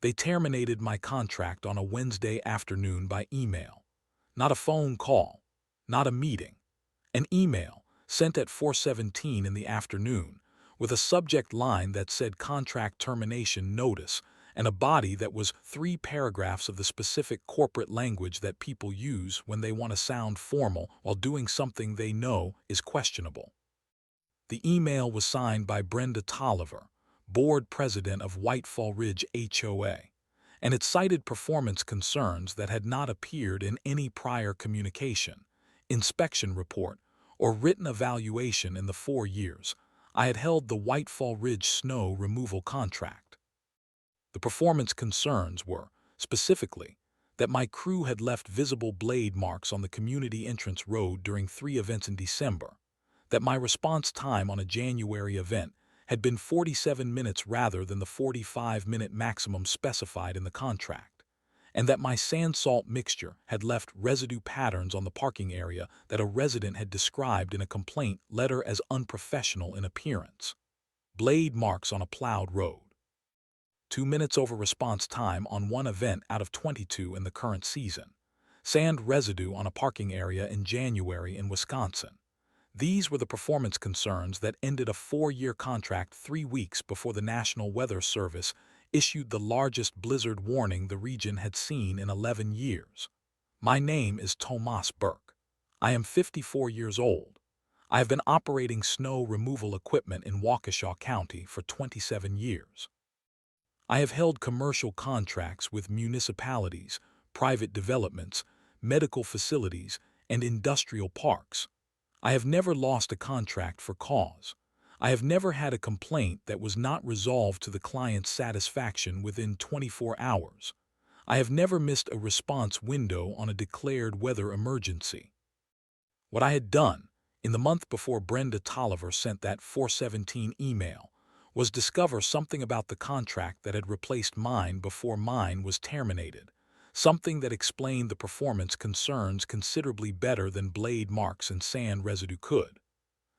They terminated my contract on a Wednesday afternoon by email. Not a phone call, not a meeting. An email, sent at 4:17 in the afternoon, with a subject line that said contract termination notice and a body that was 3 paragraphs of the specific corporate language that people use when they want to sound formal while doing something they know is questionable. The email was signed by Brenda Tolliver, board president of Whitefall Ridge HOA, and it cited performance concerns that had not appeared in any prior communication, inspection report, or written evaluation in the 4 years I had held the Whitefall Ridge snow removal contract. The performance concerns were, specifically, that my crew had left visible blade marks on the community entrance road during 3 events in December, that my response time on a January event had been 47 minutes rather than the 45-minute maximum specified in the contract, and that my sand-salt mixture had left residue patterns on the parking area that a resident had described in a complaint letter as unprofessional in appearance. Blade marks on a plowed road. 2 minutes over response time on 1 event out of 22 in the current season. Sand residue on a parking area in January in Wisconsin. These were the performance concerns that ended a 4-year contract 3 weeks before the National Weather Service issued the largest blizzard warning the region had seen in 11 years. My name is Tomas Burke. I am 54 years old. I have been operating snow removal equipment in Waukesha County for 27 years. I have held commercial contracts with municipalities, private developments, medical facilities, and industrial parks. I have never lost a contract for cause. I have never had a complaint that was not resolved to the client's satisfaction within 24 hours. I have never missed a response window on a declared weather emergency. What I had done, in the month before Brenda Tolliver sent that 417 email, was discover something about the contract that had replaced mine before mine was terminated, something that explained the performance concerns considerably better than blade marks and sand residue could.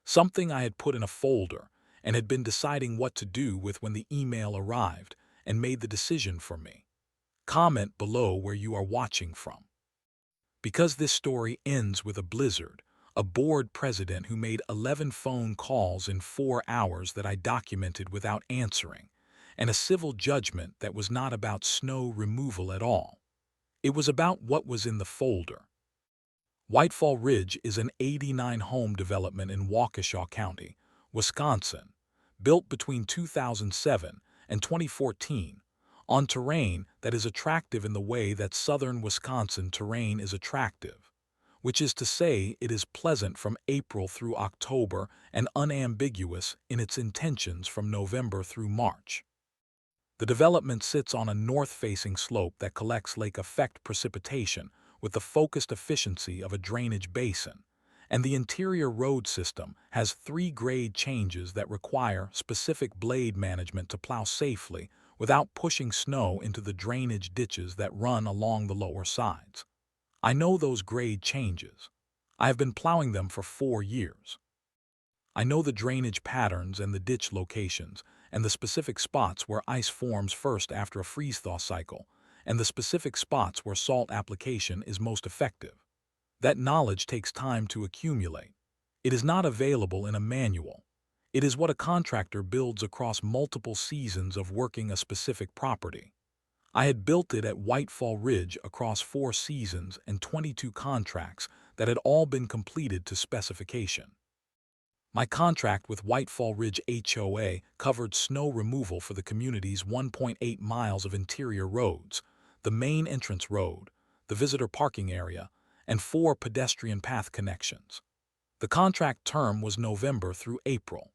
Something I had put in a folder and had been deciding what to do with when the email arrived and made the decision for me. Comment below where you are watching from. Because this story ends with a blizzard, a board president who made 11 phone calls in 4 hours that I documented without answering, and a civil judgment that was not about snow removal at all. It was about what was in the folder. Whitefall Ridge is an 89-home development in Waukesha County, Wisconsin, built between 2007 and 2014, on terrain that is attractive in the way that southern Wisconsin terrain is attractive, which is to say it is pleasant from April through October and unambiguous in its intentions from November through March. The development sits on a north-facing slope that collects lake-effect precipitation with the focused efficiency of a drainage basin, and the interior road system has 3 grade changes that require specific blade management to plow safely without pushing snow into the drainage ditches that run along the lower sides. I know those grade changes. I have been plowing them for 4 years. I know the drainage patterns and the ditch locations, and the specific spots where ice forms first after a freeze-thaw cycle, and the specific spots where salt application is most effective. That knowledge takes time to accumulate. It is not available in a manual. It is what a contractor builds across multiple seasons of working a specific property. I had built it at Whitefall Ridge across 4 seasons and 22 contracts that had all been completed to specification. My contract with Whitefall Ridge HOA covered snow removal for the community's 1.8 miles of interior roads, the main entrance road, the visitor parking area, and 4 pedestrian path connections. The contract term was November through April.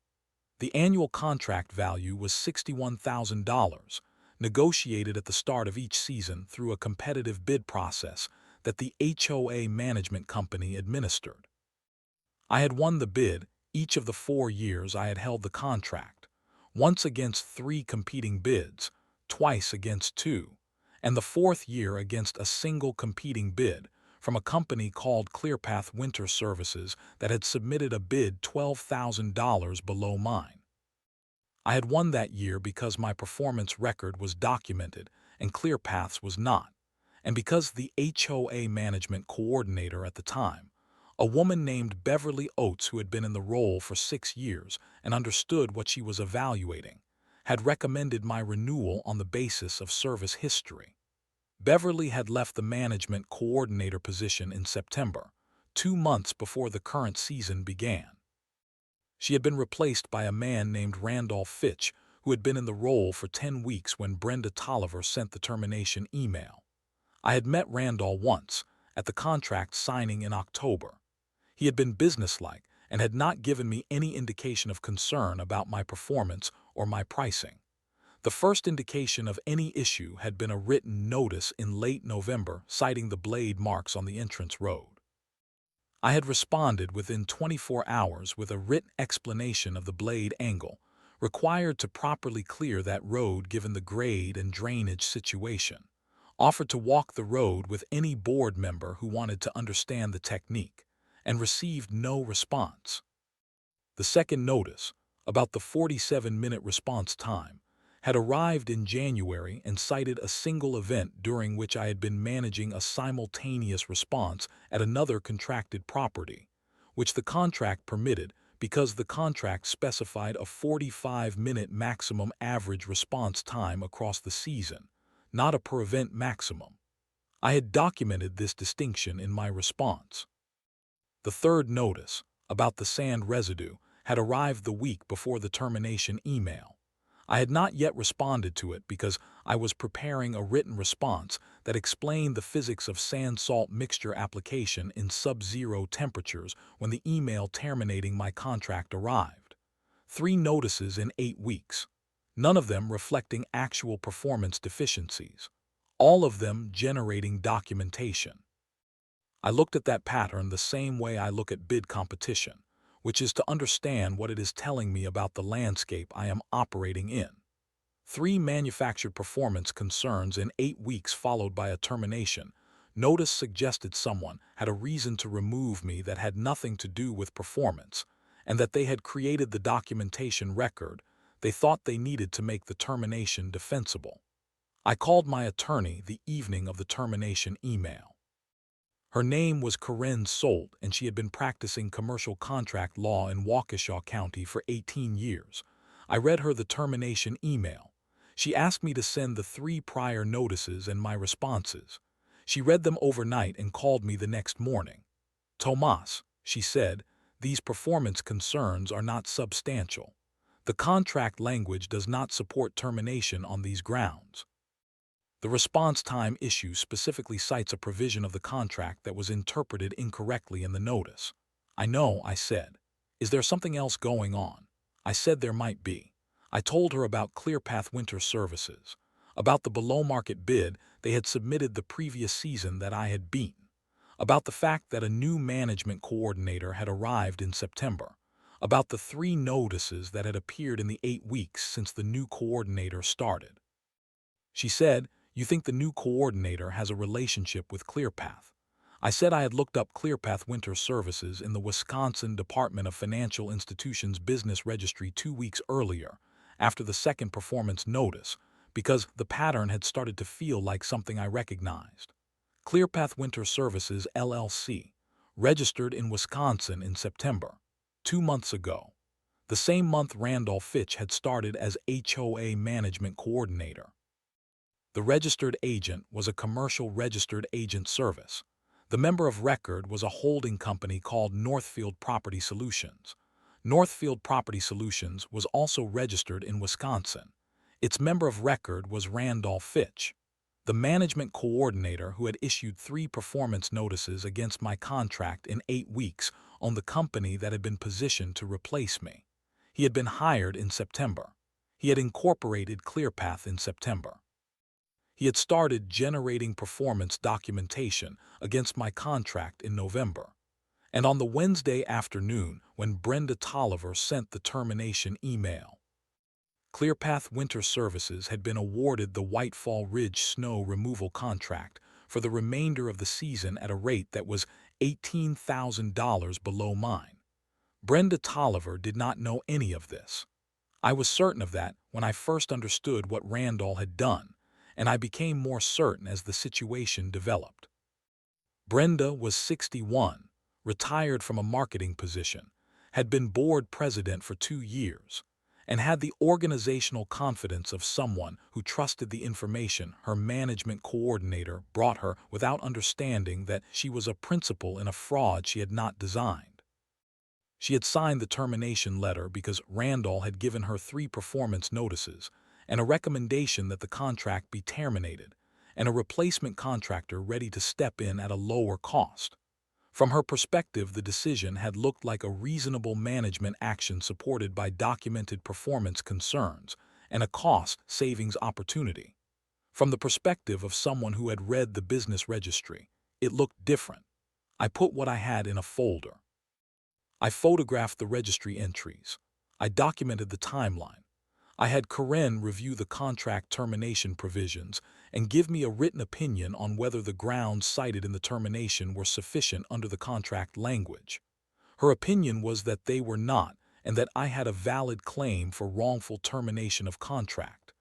The annual contract value was $61,000, negotiated at the start of each season through a competitive bid process that the HOA management company administered. I had won the bid each of the 4 years I had held the contract, once against 3 competing bids, twice against 2, and the 4th year against a single competing bid from a company called ClearPath Winter Services that had submitted a bid $12,000 below mine. I had won that year because my performance record was documented and ClearPath's was not. And because the HOA management coordinator at the time, a woman named Beverly Oates, who had been in the role for 6 years and understood what she was evaluating, had recommended my renewal on the basis of service history. Beverly had left the management coordinator position in September, 2 months before the current season began. She had been replaced by a man named Randolph Fitch, who had been in the role for 10 weeks when Brenda Tolliver sent the termination email. I had met Randolph once, at the contract signing in October. He had been businesslike and had not given me any indication of concern about my performance or my pricing. The first indication of any issue had been a written notice in late November citing the blade marks on the entrance road. I had responded within 24 hours with a written explanation of the blade angle required to properly clear that road given the grade and drainage situation, offered to walk the road with any board member who wanted to understand the technique, and received no response. The second notice, about the 47-minute response time, had arrived in January and cited a single event during which I had been managing a simultaneous response at another contracted property, which the contract permitted because the contract specified a 45-minute maximum average response time across the season, not a per-event maximum. I had documented this distinction in my response. The third notice, about the sand residue, had arrived the week before the termination email. I had not yet responded to it because I was preparing a written response that explained the physics of sand-salt mixture application in sub-zero temperatures when the email terminating my contract arrived. 3 notices in 8 weeks, none of them reflecting actual performance deficiencies, all of them generating documentation. I looked at that pattern the same way I look at bid competition, which is to understand what it is telling me about the landscape I am operating in. 3 manufactured performance concerns in 8 weeks followed by a termination. Notice suggested someone had a reason to remove me that had nothing to do with performance, and that they had created the documentation record they thought they needed to make the termination defensible. I called my attorney the evening of the termination email. Her name was Corinne Solt, and she had been practicing commercial contract law in Waukesha County for 18 years. I read her the termination email. She asked me to send the 3 prior notices and my responses. She read them overnight and called me the next morning. "Tomas," she said, "these performance concerns are not substantial. The contract language does not support termination on these grounds." The response time issue specifically cites a provision of the contract that was interpreted incorrectly in the notice. "I know," I said. "Is there something else going on?" I said there might be. I told her about ClearPath Winter Services, about the below-market bid they had submitted the previous season that I had beaten, about the fact that a new management coordinator had arrived in September, about the 3 notices that had appeared in the 8 weeks since the new coordinator started. She said, "You think the new coordinator has a relationship with ClearPath?" I said I had looked up ClearPath Winter Services in the Wisconsin Department of Financial Institutions Business Registry 2 weeks earlier, after the second performance notice, because the pattern had started to feel like something I recognized. ClearPath Winter Services, LLC, registered in Wisconsin in September, 2 months ago. The same month Randolph Fitch had started as HOA Management Coordinator. The registered agent was a commercial registered agent service. The member of record was a holding company called Northfield Property Solutions. Northfield Property Solutions was also registered in Wisconsin. Its member of record was Randolph Fitch. The management coordinator who had issued 3 performance notices against my contract in 8 weeks owned the company that had been positioned to replace me. He had been hired in September. He had incorporated ClearPath in September. He had started generating performance documentation against my contract in November. And on the Wednesday afternoon when Brenda Tolliver sent the termination email, ClearPath Winter Services had been awarded the Whitefall Ridge snow removal contract for the remainder of the season at a rate that was $18,000 below mine. Brenda Tolliver did not know any of this. I was certain of that when I first understood what Randall had done, and I became more certain as the situation developed. Brenda was 61, retired from a marketing position, had been board president for 2 years, and had the organizational confidence of someone who trusted the information her management coordinator brought her without understanding that she was a principal in a fraud she had not designed. She had signed the termination letter because Randall had given her 3 performance notices and a recommendation that the contract be terminated, and a replacement contractor ready to step in at a lower cost. From her perspective, the decision had looked like a reasonable management action supported by documented performance concerns and a cost savings opportunity. From the perspective of someone who had read the business registry, it looked different. I put what I had in a folder. I photographed the registry entries. I documented the timeline. I had Karen review the contract termination provisions and give me a written opinion on whether the grounds cited in the termination were sufficient under the contract language. Her opinion was that they were not, and that I had a valid claim for wrongful termination of contract.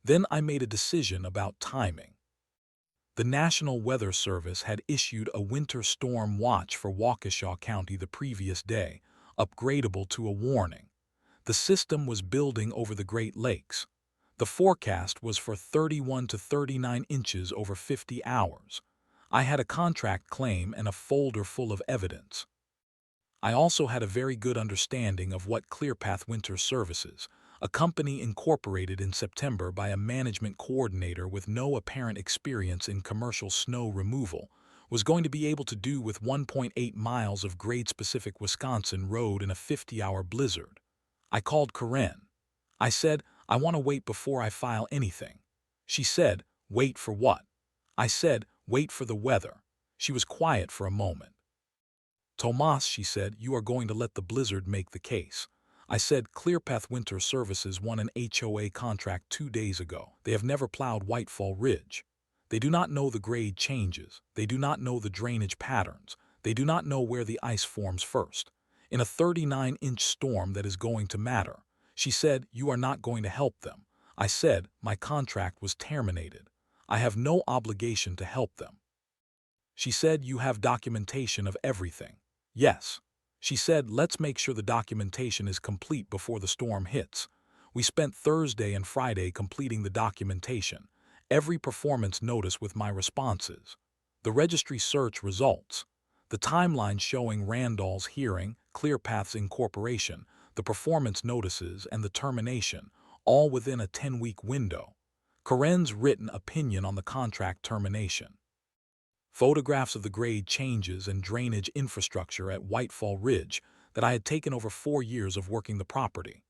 Then I made a decision about timing. The National Weather Service had issued a winter storm watch for Waukesha County the previous day, upgradable to a warning. The system was building over the Great Lakes. The forecast was for 31 to 39 inches over 50 hours. I had a contract claim and a folder full of evidence. I also had a very good understanding of what ClearPath Winter Services, a company incorporated in September by a management coordinator with no apparent experience in commercial snow removal, was going to be able to do with 1.8 miles of grade-specific Wisconsin road in a 50-hour blizzard. I called Karen. I said, I want to wait before I file anything. She said, wait for what? I said, wait for the weather. She was quiet for a moment. Tomas, she said, you are going to let the blizzard make the case. I said, ClearPath Winter Services won an HOA contract 2 days ago. They have never plowed Whitefall Ridge. They do not know the grade changes. They do not know the drainage patterns. They do not know where the ice forms first. In a 39-inch storm that is going to matter. She said, you are not going to help them. I said, my contract was terminated. I have no obligation to help them. She said, you have documentation of everything. Yes. She said, let's make sure the documentation is complete before the storm hits. We spent Thursday and Friday completing the documentation, every performance notice with my responses, the registry search results, the timeline showing Randall's hearing, ClearPath's incorporation, the performance notices, and the termination, all within a 10-week window. Karen's written opinion on the contract termination. Photographs of the grade changes and drainage infrastructure at Whitefall Ridge that I had taken over 4 years of working the property.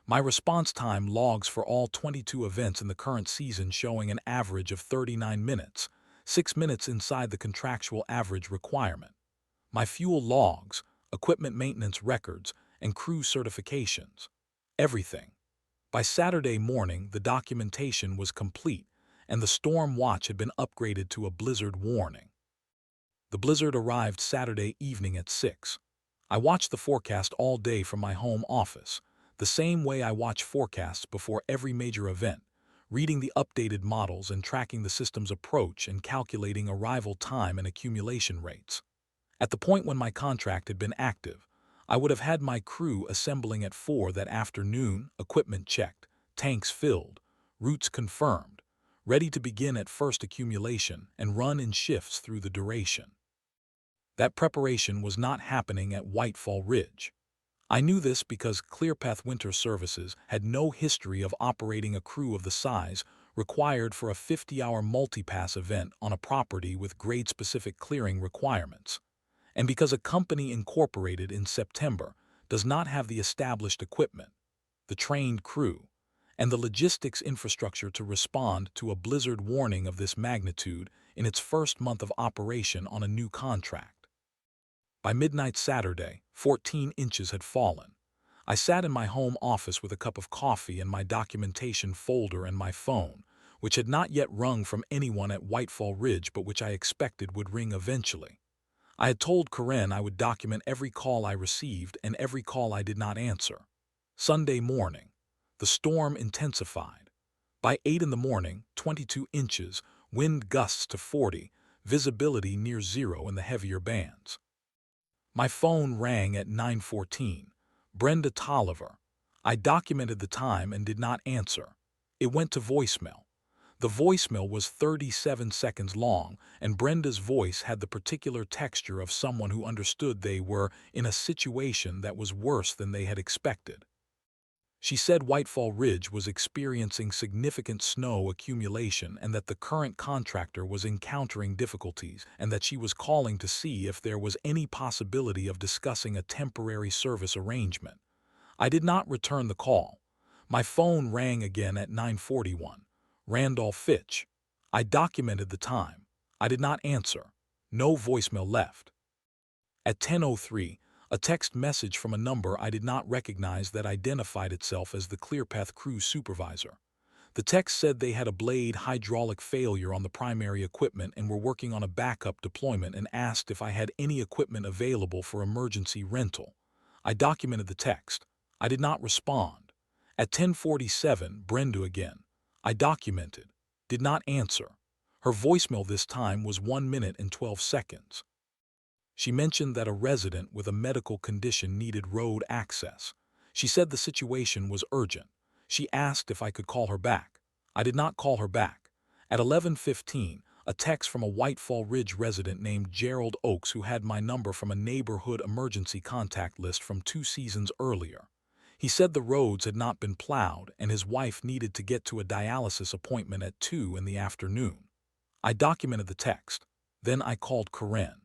My response time logs for all 22 events in the current season showing an average of 39 minutes, 6 minutes inside the contractual average requirement. My fuel logs, equipment maintenance records, and crew certifications. Everything. By Saturday morning, the documentation was complete, and the storm watch had been upgraded to a blizzard warning. The blizzard arrived Saturday evening at 6. I watched the forecast all day from my home office, the same way I watch forecasts before every major event, reading the updated models and tracking the system's approach and calculating arrival time and accumulation rates. At the point when my contract had been active, I would have had my crew assembling at 4 that afternoon, equipment checked, tanks filled, routes confirmed, ready to begin at first accumulation and run in shifts through the duration. That preparation was not happening at Whitefall Ridge. I knew this because ClearPath Winter Services had no history of operating a crew of the size required for a 50-hour multipass event on a property with grade-specific clearing requirements, and because a company incorporated in September does not have the established equipment, the trained crew, and the logistics infrastructure to respond to a blizzard warning of this magnitude in its first month of operation on a new contract. By midnight Saturday, 14 inches had fallen. I sat in my home office with a cup of coffee and my documentation folder and my phone, which had not yet rung from anyone at Whitefall Ridge but which I expected would ring eventually. I had told Karen I would document every call I received and every call I did not answer. Sunday morning. The storm intensified. By 8 in the morning, 22 inches, wind gusts to 40, visibility near zero in the heavier bands. My phone rang at 9:14. Brenda Tolliver. I documented the time and did not answer. It went to voicemail. The voicemail was 37 seconds long, and Brenda's voice had the particular texture of someone who understood they were in a situation that was worse than they had expected. She said Whitefall Ridge was experiencing significant snow accumulation and that the current contractor was encountering difficulties and that she was calling to see if there was any possibility of discussing a temporary service arrangement. I did not return the call. My phone rang again at 9:41. Randolph Fitch. I documented the time. I did not answer. No voicemail left. At 10:03, a text message from a number I did not recognize that identified itself as the ClearPath crew supervisor. The text said they had a blade hydraulic failure on the primary equipment and were working on a backup deployment and asked if I had any equipment available for emergency rental. I documented the text. I did not respond. At 10:47, Brenda again. I documented. Did not answer. Her voicemail this time was 1 minute and 12 seconds. She mentioned that a resident with a medical condition needed road access. She said the situation was urgent. She asked if I could call her back. I did not call her back. At 11:15, a text from a Whitefall Ridge resident named Gerald Oakes who had my number from a neighborhood emergency contact list from 2 seasons earlier. He said the roads had not been plowed and his wife needed to get to a dialysis appointment at 2 in the afternoon. I documented the text. Then I called Corinne.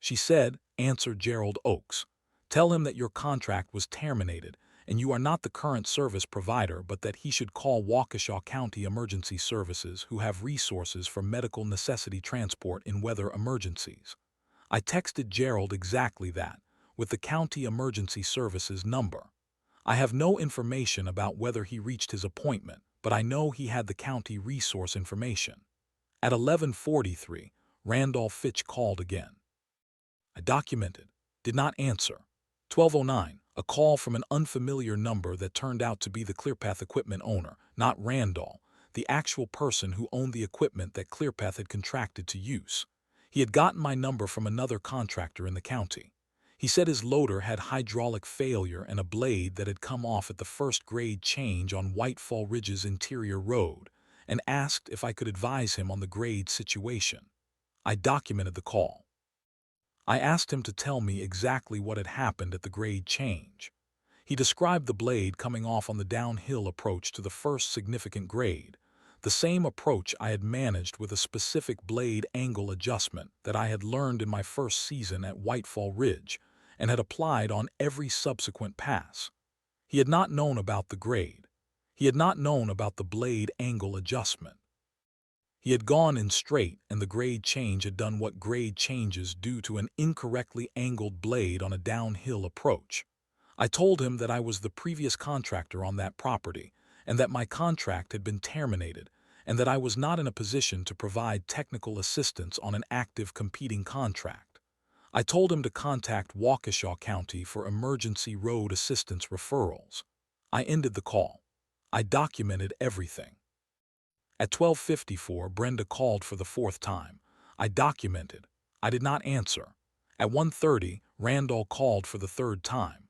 She said, "Answer Gerald Oakes. Tell him that your contract was terminated and you are not the current service provider, but that he should call Waukesha County Emergency Services, who have resources for medical necessity transport in weather emergencies." I texted Gerald exactly that, with the county emergency services number. I have no information about whether he reached his appointment, but I know he had the county resource information. At 11:43, Randolph Fitch called again. I documented. Did not answer. 12:09, a call from an unfamiliar number that turned out to be the ClearPath equipment owner, not Randall, the actual person who owned the equipment that ClearPath had contracted to use. He had gotten my number from another contractor in the county. He said his loader had hydraulic failure and a blade that had come off at the first grade change on Whitefall Ridge's interior road, and asked if I could advise him on the grade situation. I documented the call. I asked him to tell me exactly what had happened at the grade change. He described the blade coming off on the downhill approach to the first significant grade, the same approach I had managed with a specific blade angle adjustment that I had learned in my first season at Whitefall Ridge and had applied on every subsequent pass. He had not known about the grade. He had not known about the blade angle adjustment. He had gone in straight, and the grade change had done what grade changes do to an incorrectly angled blade on a downhill approach. I told him that I was the previous contractor on that property, and that my contract had been terminated, and that I was not in a position to provide technical assistance on an active competing contract. I told him to contact Waukesha County for emergency road assistance referrals. I ended the call. I documented everything. At 12:54, Brenda called for the 4th time. I documented. I did not answer. At 1:30, Randall called for the 3rd time.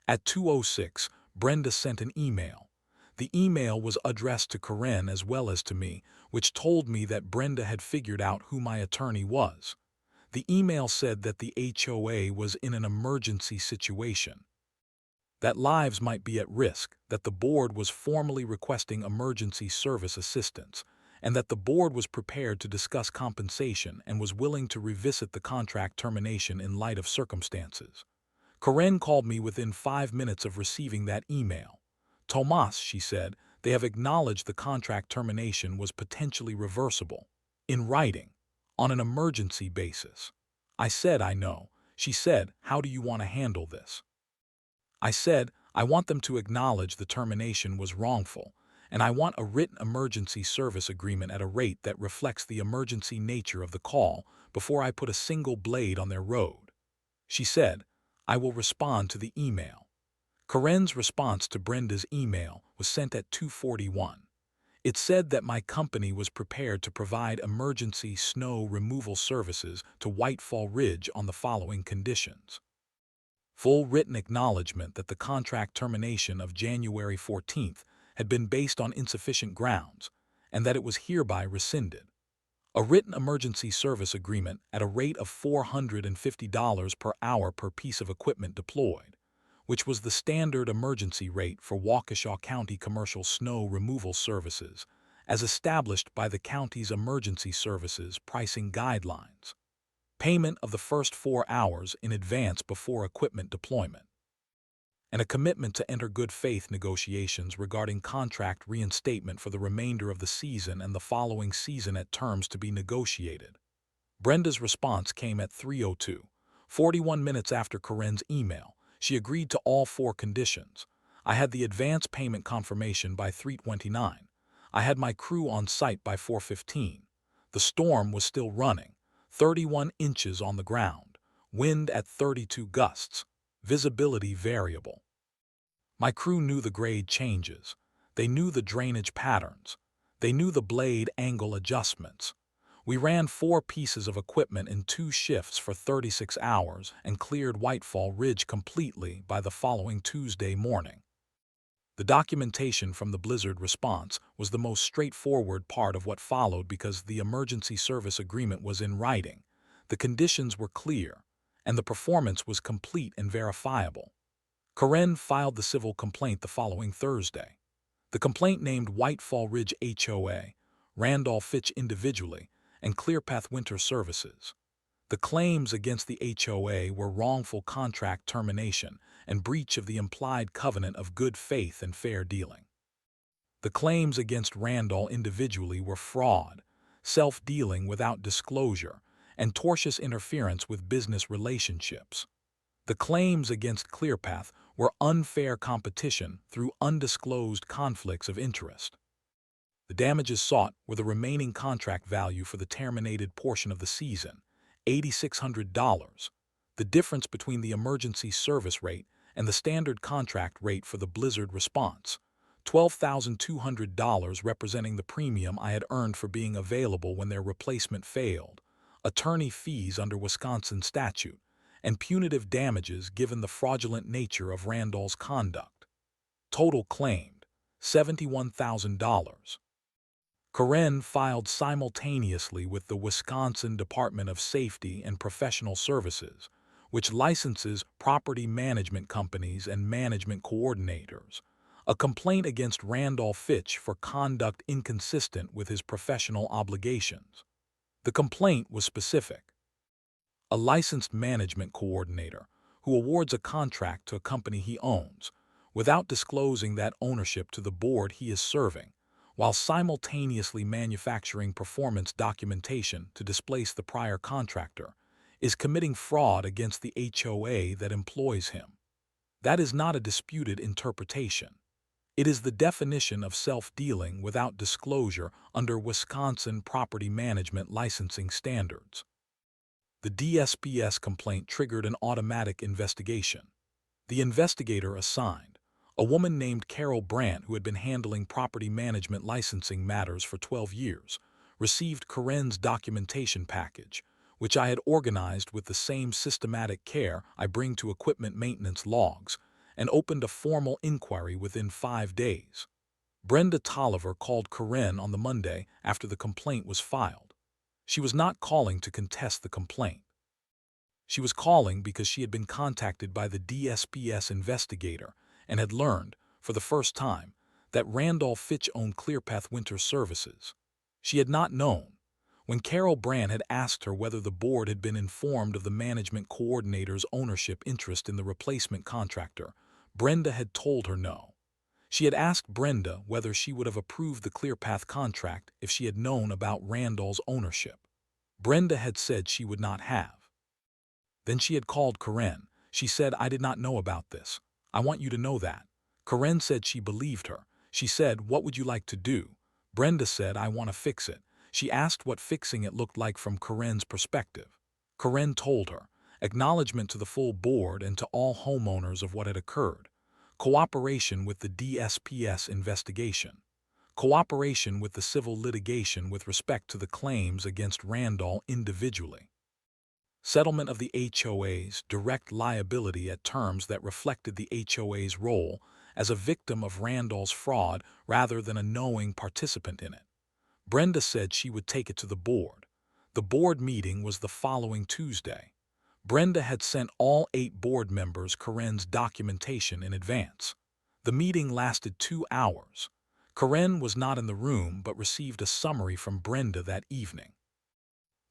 At 2:06, Brenda sent an email. The email was addressed to Corinne as well as to me, which told me that Brenda had figured out who my attorney was. The email said that the HOA was in an emergency situation, that lives might be at risk, that the board was formally requesting emergency service assistance, and that the board was prepared to discuss compensation and was willing to revisit the contract termination in light of circumstances. Corinne called me within 5 minutes of receiving that email. "Tomas," she said, "they have acknowledged the contract termination was potentially reversible. In writing. On an emergency basis." I said, "I know." She said, "How do you want to handle this?" I said, "I want them to acknowledge the termination was wrongful, and I want a written emergency service agreement at a rate that reflects the emergency nature of the call before I put a single blade on their road." She said, "I will respond to the email." Corinne's response to Brenda's email was sent at 2:41. It said that my company was prepared to provide emergency snow removal services to Whitefall Ridge on the following conditions. Full written acknowledgement that the contract termination of January 14th had been based on insufficient grounds, and that it was hereby rescinded. A written emergency service agreement at a rate of $450 per hour per piece of equipment deployed, which was the standard emergency rate for Waukesha County commercial snow removal services, as established by the county's emergency services pricing guidelines. Payment of the first 4 hours in advance before equipment deployment. And a commitment to enter good faith negotiations regarding contract reinstatement for the remainder of the season and the following season at terms to be negotiated. Brenda's response came at 3:02, 41 minutes after Corinne's email. She agreed to all 4 conditions. I had the advance payment confirmation by 3:29. I had my crew on site by 4:15. The storm was still running, 31 inches on the ground, wind at 32 gusts, visibility variable. My crew knew the grade changes. They knew the drainage patterns. They knew the blade angle adjustments. We ran 4 pieces of equipment in 2 shifts for 36 hours and cleared Whitefall Ridge completely by the following Tuesday morning. The documentation from the blizzard response was the most straightforward part of what followed because the emergency service agreement was in writing, the conditions were clear, and the performance was complete and verifiable. Corinne filed the civil complaint the following Thursday. The complaint named Whitefall Ridge HOA, Randolph Fitch individually, and Clearpath Winter Services. The claims against the HOA were wrongful contract termination and breach of the implied covenant of good faith and fair dealing. The claims against Randall individually were fraud, self-dealing without disclosure, and tortious interference with business relationships. The claims against Clearpath were unfair competition through undisclosed conflicts of interest. The damages sought were the remaining contract value for the terminated portion of the season, $8,600, the difference between the emergency service rate and the standard contract rate for the blizzard response, $12,200 representing the premium I had earned for being available when their replacement failed, attorney fees under Wisconsin statute, and punitive damages given the fraudulent nature of Randall's conduct. Total claimed, $71,000. Corinne filed simultaneously with the Wisconsin Department of Safety and Professional Services, which licenses property management companies and management coordinators, a complaint against Randolph Fitch for conduct inconsistent with his professional obligations. The complaint was specific. A licensed management coordinator who awards a contract to a company he owns, without disclosing that ownership to the board he is serving, while simultaneously manufacturing performance documentation to displace the prior contractor, is committing fraud against the HOA that employs him. That is not a disputed interpretation. It is the definition of self-dealing without disclosure under Wisconsin property management licensing standards. The DSPS complaint triggered an automatic investigation. The investigator assigned, a woman named Carol Brandt who had been handling property management licensing matters for 12 years, received Corinne's documentation package, which I had organized with the same systematic care I bring to equipment maintenance logs, and opened a formal inquiry within 5 days. Brenda Tolliver called Corinne on the Monday after the complaint was filed. She was not calling to contest the complaint. She was calling because she had been contacted by the DSPS investigator and had learned, for the first time, that Randolph Fitch owned Clearpath Winter Services. She had not known. When Carol Brandt had asked her whether the board had been informed of the management coordinator's ownership interest in the replacement contractor, Brenda had told her no. She had asked Brenda whether she would have approved the Clearpath contract if she had known about Randall's ownership. Brenda had said she would not have. Then she had called Corinne. She said, "I did not know about this. I want you to know that." Corinne said she believed her. She said, "What would you like to do?" Brenda said, "I want to fix it." She asked what fixing it looked like from Corinne's perspective. Corinne told her, acknowledgement to the full board and to all homeowners of what had occurred, cooperation with the DSPS investigation, cooperation with the civil litigation with respect to the claims against Randall individually, settlement of the HOA's direct liability at terms that reflected the HOA's role as a victim of Randall's fraud rather than a knowing participant in it. Brenda said she would take it to the board. The board meeting was the following Tuesday. Brenda had sent all 8 board members Corinne's documentation in advance. The meeting lasted 2 hours. Corinne was not in the room but received a summary from Brenda that evening.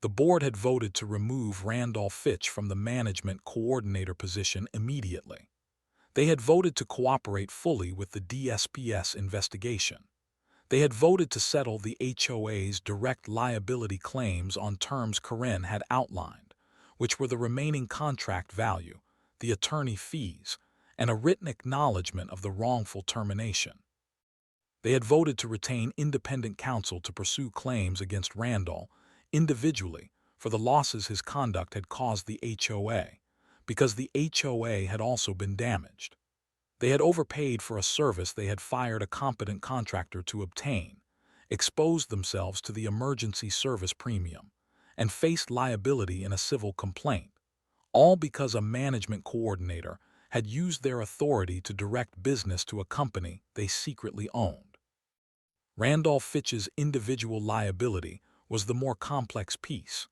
The board had voted to remove Randall Fitch from the management coordinator position immediately. They had voted to cooperate fully with the DSPS investigation. They had voted to settle the HOA's direct liability claims on terms Corinne had outlined, which were the remaining contract value, the attorney fees, and a written acknowledgement of the wrongful termination. They had voted to retain independent counsel to pursue claims against Randall individually for the losses his conduct had caused the HOA, because the HOA had also been damaged. They had overpaid for a service they had fired a competent contractor to obtain, exposed themselves to the emergency service premium, and faced liability in a civil complaint, all because a management coordinator had used their authority to direct business to a company they secretly owned. Randall Fitch's individual liability was the more complex piece.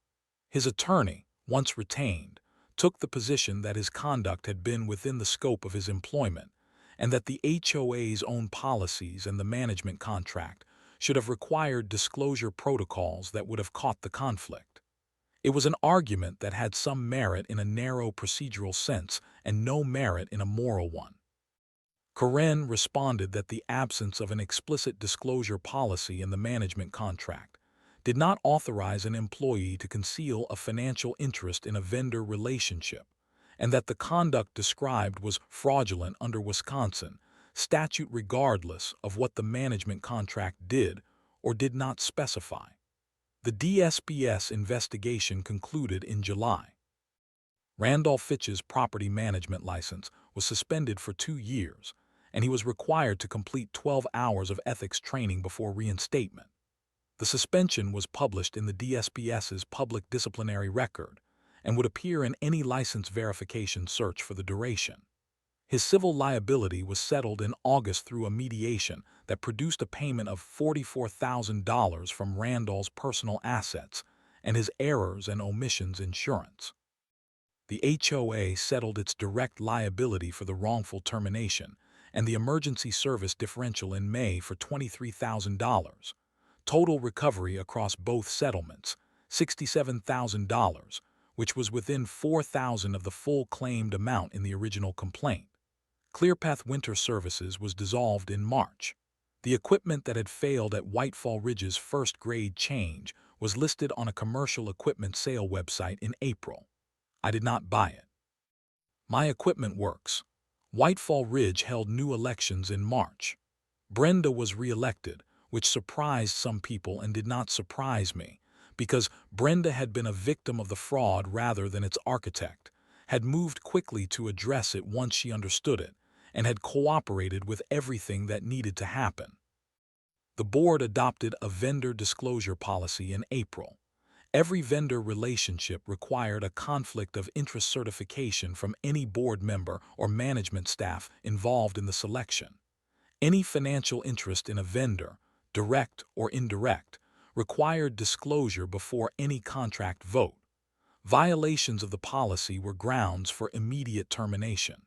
His attorney, once retained, took the position that his conduct had been within the scope of his employment and that the HOA's own policies and the management contract should have required disclosure protocols that would have caught the conflict. It was an argument that had some merit in a narrow procedural sense and no merit in a moral one. Corinne responded that the absence of an explicit disclosure policy in the management contract did not authorize an employee to conceal a financial interest in a vendor relationship, and that the conduct described was fraudulent under Wisconsin statute regardless of what the management contract did or did not specify. The DSPS investigation concluded in July. Randall Fitch's property management license was suspended for 2 years, and he was required to complete 12 hours of ethics training before reinstatement. The suspension was published in the DSPS's public disciplinary record and would appear in any license verification search for the duration. His civil liability was settled in August through a mediation that produced a payment of $44,000 from Randall's personal assets and his errors and omissions insurance. The HOA settled its direct liability for the wrongful termination and the emergency service differential in May for $23,000. Total recovery across both settlements, $67,000, which was within $4,000 of the full claimed amount in the original complaint. ClearPath Winter Services was dissolved in March. The equipment that had failed at Whitefall Ridge's first grade change was listed on a commercial equipment sale website in April. I did not buy it. My equipment works. Whitefall Ridge held new elections in March. Brenda was re-elected, which surprised some people and did not surprise me, because Brenda had been a victim of the fraud rather than its architect, had moved quickly to address it once she understood it, and had cooperated with everything that needed to happen. The board adopted a vendor disclosure policy in April. Every vendor relationship required a conflict of interest certification from any board member or management staff involved in the selection. Any financial interest in a vendor, direct or indirect, required disclosure before any contract vote. Violations of the policy were grounds for immediate termination.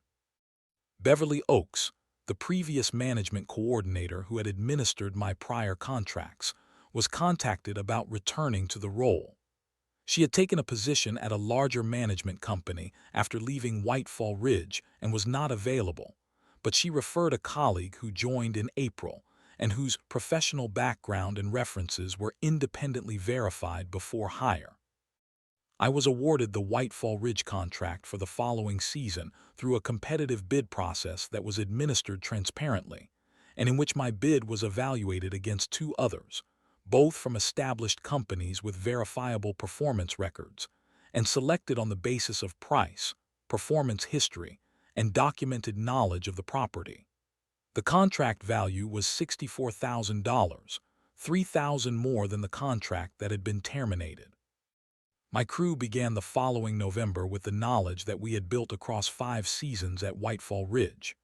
Beverly Oaks, the previous management coordinator who had administered my prior contracts, was contacted about returning to the role. She had taken a position at a larger management company after leaving Whitefall Ridge and was not available, but she referred a colleague who joined in April and whose professional background and references were independently verified before hire. I was awarded the Whitefall Ridge contract for the following season through a competitive bid process that was administered transparently, and in which my bid was evaluated against 2 others, both from established companies with verifiable performance records, and selected on the basis of price, performance history, and documented knowledge of the property. The contract value was $64,000, $3,000 more than the contract that had been terminated. My crew began the following November with the knowledge that we had built across 5 seasons at Whitefall Ridge.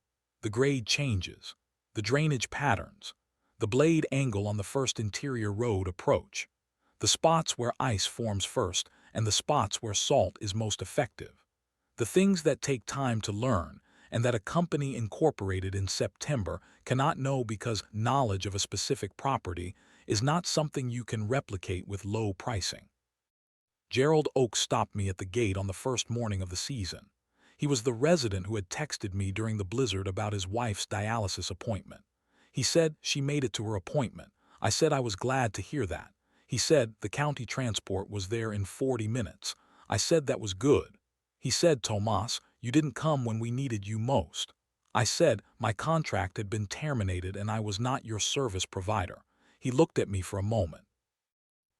The grade changes, the drainage patterns, the blade angle on the first interior road approach, the spots where ice forms first and the spots where salt is most effective. The things that take time to learn and that a company incorporated in September cannot know because knowledge of a specific property is not something you can replicate with low pricing. Gerald Oak stopped me at the gate on the first morning of the season. He was the resident who had texted me during the blizzard about his wife's dialysis appointment. He said she made it to her appointment. I said I was glad to hear that. He said the county transport was there in 40 minutes. I said that was good. He said, Tomas, you didn't come when we needed you most. I said my contract had been terminated and I was not your service provider. He looked at me for a moment.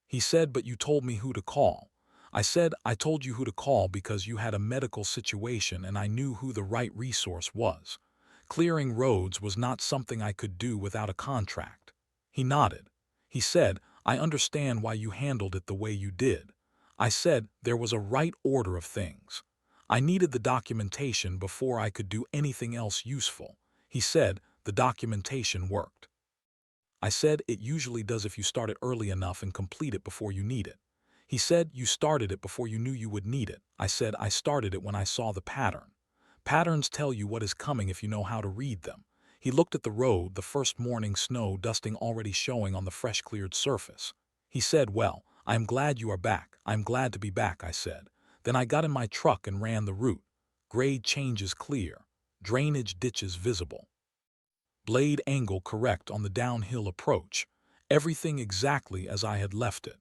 He said, but you told me who to call. I said, I told you who to call because you had a medical situation and I knew who the right resource was. Clearing roads was not something I could do without a contract. He nodded. He said, I understand why you handled it the way you did. I said there was a right order of things. I needed the documentation before I could do anything else useful. He said, the documentation worked. I said it usually does if you start it early enough and complete it before you need it. He said you started it before you knew you would need it. I said I started it when I saw the pattern. Patterns tell you what is coming if you know how to read them. He looked at the road, the first morning snow dusting already showing on the fresh cleared surface. He said, well, I am glad you are back. I am glad to be back, I said. Then I got in my truck and ran the route. Grade changes clear. Drainage ditches visible. Blade angle correct on the downhill approach. Everything exactly as I had left it.